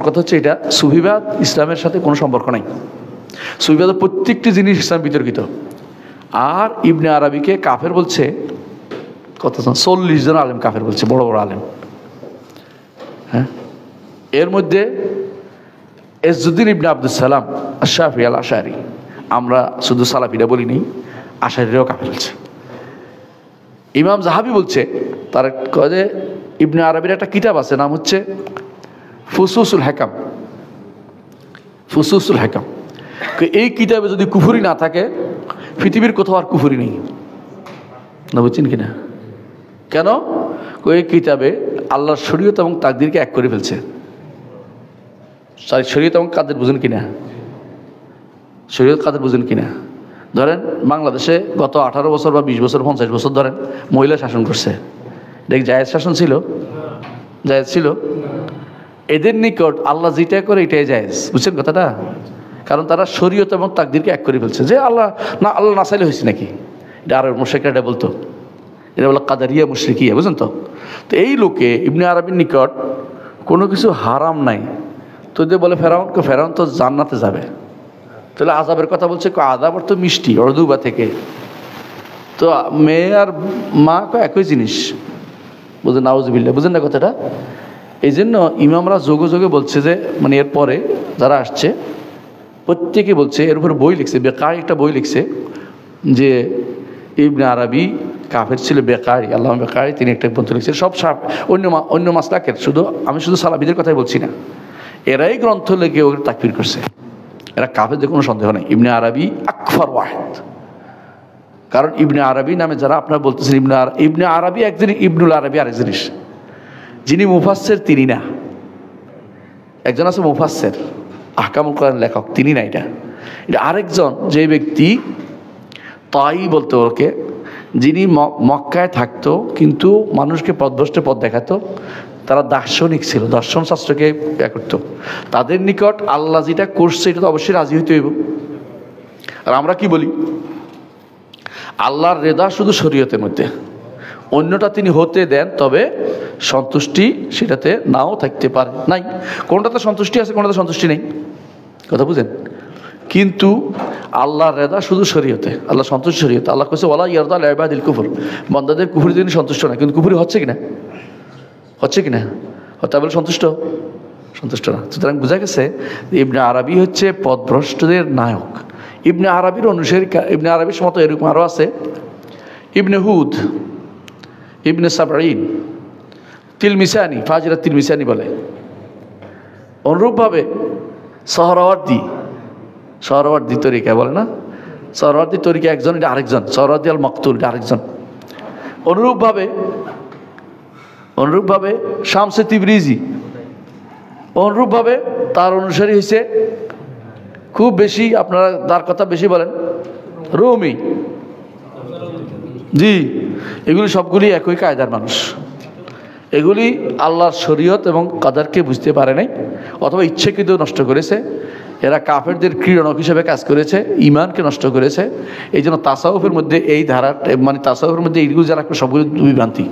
কথা হচ্ছে এটা সুফিবাদ ইসলামের সাথে কোনো সম্পর্ক নাই। সুফিবাদের প্রত্যেকটি জিনিস ইসলাম বিতর্কিত। আর ইবনে আরবিকে কাফের বলছে কতজন, 40 জন আলেম কাফের বলছে, বড় বড় আলেম। হ্যাঁ, এর মধ্যে এজজুদ্দিন ইবনে আব্দুস সালাম আশ-শাফিঈ আল-আশআরী, আমরা শুধু সালাফিরা বলিনি, আশারীরাও কাফের বলছে। ইমাম যাহাবি বলছে, তার কয়ে ইবনে আরবির একটা কিতাব আছে, নাম হচ্ছে ফুসুসুল হাকাম। ফুসুসুল হাকাম, এই কিতাবে যদি কুফরি না থাকে পৃথিবীর কোথাও আর কুফরি নেই। না বুঝছেন কিনা? কেন? এই কিতাবে আল্লাহর শরীয়ত এবং তাকদীরকে এক করে ফেলছে। শরীয়ত এবং কাদের বুঝেন কিনা? শরীয়ত কাদের বুঝেন কিনা? ধরেন বাংলাদেশে গত 18 বছর বা 20 বছর 50 বছর ধরেন মহিলা শাসন করছে, দেখ জায়েজ শাসন ছিল? জায়েজ ছিল? এদের নিকট আল্লাহ যেটা করে এটাই জায়েজ। বুঝছেন কথাটা? কারণ তারা শরীয়ত এবং তাকদীরকে এক করে ফেলছে, যে আল্লাহ না চাইলে হয়েছে নাকি। এটা আর মুশরিকরা এটা বলতো, এটা বলে কাদারিয়া মুশরিকিয়া, বুঝলেন তো? তো এই লোকে ইবনে আরবির নিকট কোনো কিছু হারাম নাই, তো যে বলে ফেরাউন তো জান্নাতে যাবে, তাহলে আযাবের কথা বলছে, আযাব তো মিষ্টি অর্দুবা থেকে, তো মেয়ে আর মা একই জিনিস। বুঝলেন? নাউজুবিল্লাহ, বুঝলেন না কথাটা? এই জন্য ইমামরা যোগে যোগে বলছে যে, মানে এরপরে যারা আসছে প্রত্যেকে বলছে, এর উপরে বই লিখছে, বেকারি একটা বই লিখছে যে ইবনে আরবি কাফের ছিল, বেকারি, আল্লাহ বেকারি, তিনি একটা গ্রন্থ লিখছে। সব অন্য মাসলাকের, আমি শুধু সালাফিদের কথাই বলছি না, এরাই গ্রন্থ লিখে ওকে তাকফির করছে। এরা কাফেরদের কোনো সন্দেহ নেই। ইবনে আরবি আকফর ওয়াহিদ, কারণ ইবনে আরবি নামে যারা আপনারা বলতেছেন, ইবনে আরবি এক জিনিস, ইবনুল আরবি আরেক জিনিস। যিনি মুফাসসির তিনি না, একজন আছে মুফাসসির আহকামুল কোরআন লেখক, তিনি না, এটা আরেকজন, যে ব্যক্তি তাই বলতে ওকে, যিনি মক্কায় থাকতো কিন্তু মানুষকে পথভ্রষ্টে পথ দেখাতো, তারা দার্শনিক ছিল, দর্শন শাস্ত্রকে করতো। তাদের নিকট আল্লাহ যেটা করছে এটা তো অবশ্যই রাজি হইতে হইব। আর আমরা কি বলি? আল্লাহর রেদা শুধু শরীয়তের মধ্যে, অন্যটা তিনি হতে দেন, তবে সন্তুষ্টি সেটাতে নাও থাকতে পারে। নাই, কোনটাতে সন্তুষ্টি আছে, কোনটাতে সন্তুষ্টি নেই, কথা বুঝেন? কিন্তু আল্লাহর রেদা শুধু শরীয়তে, আল্লাহ সন্তুষ্ট শরীয়তে। আল্লাহ কইছে ওয়ালা ইয়ারদা লিইবাদিল কুফর, বান্দাদের কুফরি তিনি সন্তুষ্ট না। কিন্তু কুফরি হচ্ছে কিনা? হচ্ছে কিনা? হতে বলে সন্তুষ্ট না। সুতরাং বোঝা গেছে ইবনে আরবি হচ্ছে পথভ্রষ্টদের নায়ক। ইবনে আরবির অনুসারী, ইবনে আরবির মতো এরকম আরও আছে, ইবনে হুদ, ইবনে সাবঈন, তিলমিসানি, ফাজিরা তিলমিসানি বলে। অনুরূপভাবে সোহরাওয়ার্দী তরিকা বলে না, সোহরাওয়ার্দী তরিকা একজন, এটা আরেকজন, সোহরাওয়ার্দী আল মাকতুল, এটা আরেকজন। অনুরূপভাবে শামসে তিবরিজি, অনুরূপভাবে তার অনুসারী হয়েছে খুব বেশি, আপনারা তার কথা বেশি বলেন, রুমি। জি, এগুলি সবগুলি একই কায়দার মানুষ। এগুলি আল্লাহর শরীয়ত এবং কাদারকে বুঝতে পারে নাই, অথবা ইচ্ছাকৃত নষ্ট করেছে। এরা কাফেরদের ক্রীড়নক হিসেবে কাজ করেছে, ইমানকে নষ্ট করেছে। এই জন্য তাসাউফের মধ্যে এই ধারা, মানে তাসাউফের মধ্যে এইগুলো যারা সবগুলো বিভ্রান্তি।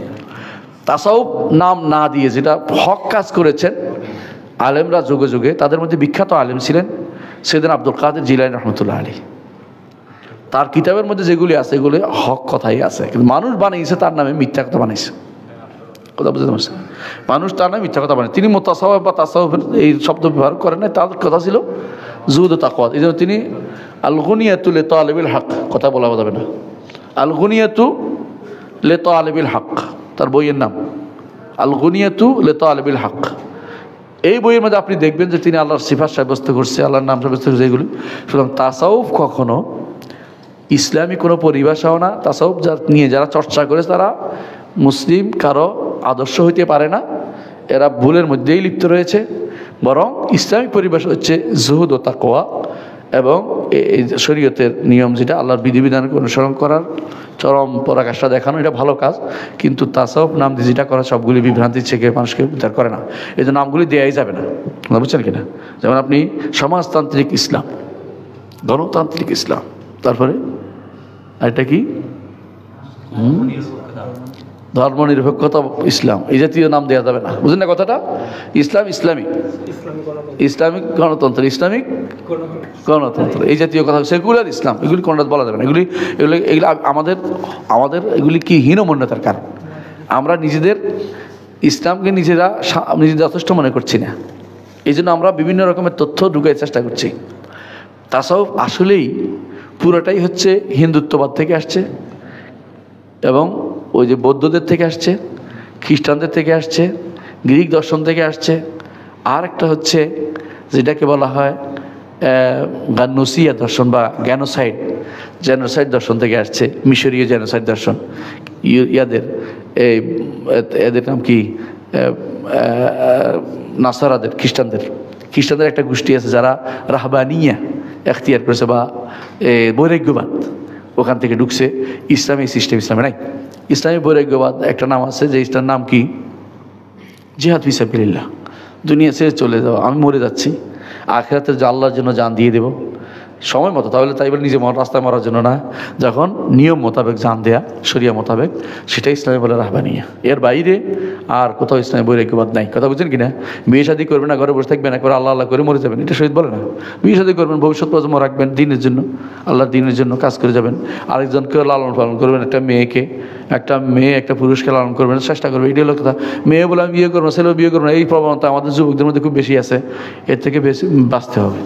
তাসাউফ নাম না দিয়ে যেটা হক কাজ করেছেন আলেমরা যুগে যুগে, তাদের মধ্যে বিখ্যাত আলেম ছিলেন সৈয়দনা আব্দুল কাদের জিলানী রহমতুল্লাহ আলাইহ। তার কিতাবের মধ্যে যেগুলি আছে এগুলি হক কথাই আছে, কিন্তু মানুষ বানিয়েছে তার নামে মিথ্যা কথা বানিয়েছে। কথা বুঝতে পারছেন? মানুষ তার নামে মিথ্যা কথা বানিয়েছে। তিনি মুতাসাওয়িফ বা তাসাউফের এই শব্দ ব্যবহার করেন না, তার কথা ছিল জুহুদ ও তাকওয়া। এই জন্য তিনি আল গুনিয়াতু লি তালিবিল হক, কথা বলা যাবে না, আল গুনিয়াতু লি তালিবিল হক তার বইয়ের নাম, আল গুনিয়াতু লি তালিবিল হক। এই বইয়ের মধ্যে আপনি দেখবেন যে তিনি আল্লাহর সিফাত সাব্যস্ত করছে, আল্লাহর নাম সাব্যস্ত করছে এগুলি। সুতরাং তাসাউফ কখনো ইসলামী কোনো পরিভাষাও না। তাসাউফ নিয়ে যারা চর্চা করে তারা মুসলিম কারো আদর্শ হইতে পারে না, এরা ভুলের মধ্যেই লিপ্ত রয়েছে। বরং ইসলামিক পরিভাষা হচ্ছে জুহুদ ও তাকওয়া এবং এই শরীয়তের নিয়ম, যেটা আল্লাহর বিধিবিধানকে অনুসরণ করার চরম পরাকাষ্ঠা দেখানো, এটা ভালো কাজ। কিন্তু তাসাউফ নাম দিয়ে যেটা করা সবগুলি বিভ্রান্তি থেকে মানুষকে উদ্ধার করে না। এই জন্য নামগুলি দেওয়াই যাবে না, বুঝছেন কিনা? যেমন আপনি সমাজতান্ত্রিক ইসলাম, গণতান্ত্রিক ইসলাম, তারপরে আরেকটা কি ধর্মনিরপেক্ষতা ইসলাম, এই জাতীয় নাম দেওয়া যাবে না। বুঝলেন না কথাটা? ইসলাম ইসলামিক, ইসলামিক গণতন্ত্র, ইসলামিক গণতন্ত্র, এই জাতীয় কথা, সেকুলার ইসলাম, এগুলি কোনটা বলা যাবে না। এগুলি এগুলি এগুলি আমাদের এগুলি কি হীনমন্যতার কারণ। আমরা নিজেদের ইসলামকে নিজেরা যথেষ্ট মনে করছি না, এই জন্য আমরা বিভিন্ন রকমের তথ্য ঢুকার চেষ্টা করছি। তাছাড়াও আসলেই পুরোটাই হচ্ছে হিন্দুত্ববাদ থেকে আসছে, এবং ওই যে বৌদ্ধদের থেকে আসছে, খ্রিস্টানদের থেকে আসছে, গ্রিক দর্শন থেকে আসছে, আর একটা হচ্ছে যেটাকে বলা হয় গান্নুসিয়া দর্শন বা জেনোসাইড দর্শন থেকে আসছে, মিশরীয় জেনোসাইড দর্শন। এদের নাম কি, নাসারাদের, খ্রিস্টানদের একটা গোষ্ঠী আছে যারা রাহবানিয়া এখতিয়ার করেছে বা বৈরাগ্যবাদ, ওখান থেকে ঢুকছে। ইসলামী সিস্টেম ইসলামে নাই। ইসলামী বৈরাগ্যবাদ একটা নাম আছে, যে ইসলামের নাম কি, জিহাদ ফি সাবিলিল্লাহ, দুনিয়া ছেড়ে চলে যাওয়া, আমি মরে যাচ্ছি, আখিরাতে যে আল্লাহর জন্য জান দিয়ে দেব সময় মতো, তাহলে তাই বলে নিজে রাস্তায় মরার জন্য না, যখন নিয়ম মোতাবেক জান দেয়া, শরিয়া মোতাবেক, সেটা ইসলামী বলে রাহবানিয়া। এর বাইরে আর কোথাও ইসলামী বৈরাগ্যবাদ নাই। কথা বুঝছেন কিনা? বিয়ে শাদী করবেন না, ঘরে বসে থাকবেন, একবার আল্লাহ আল্লাহ করে মরে যাবেন, এটা শহীদ বলে না। বিয়ে শাদী করবেন, ভবিষ্যৎ প্রজন্ম রাখবেন, দিনের জন্য, আল্লাহর দিনের জন্য কাজ করে যাবেন। আরেকজনকে লালন পালন করবেন, একটা মেয়ে একটা পুরুষকে লালন করবেন, চেষ্টা করবে, এটি হলো কথা। মেয়ে বলে আমি বিয়ে করবো, ছেলেও বিয়ে করবো না, এই প্রবণতা আমাদের যুবকদের মধ্যে খুব বেশি আছে। এর থেকে বেশি বাঁচতে হবে।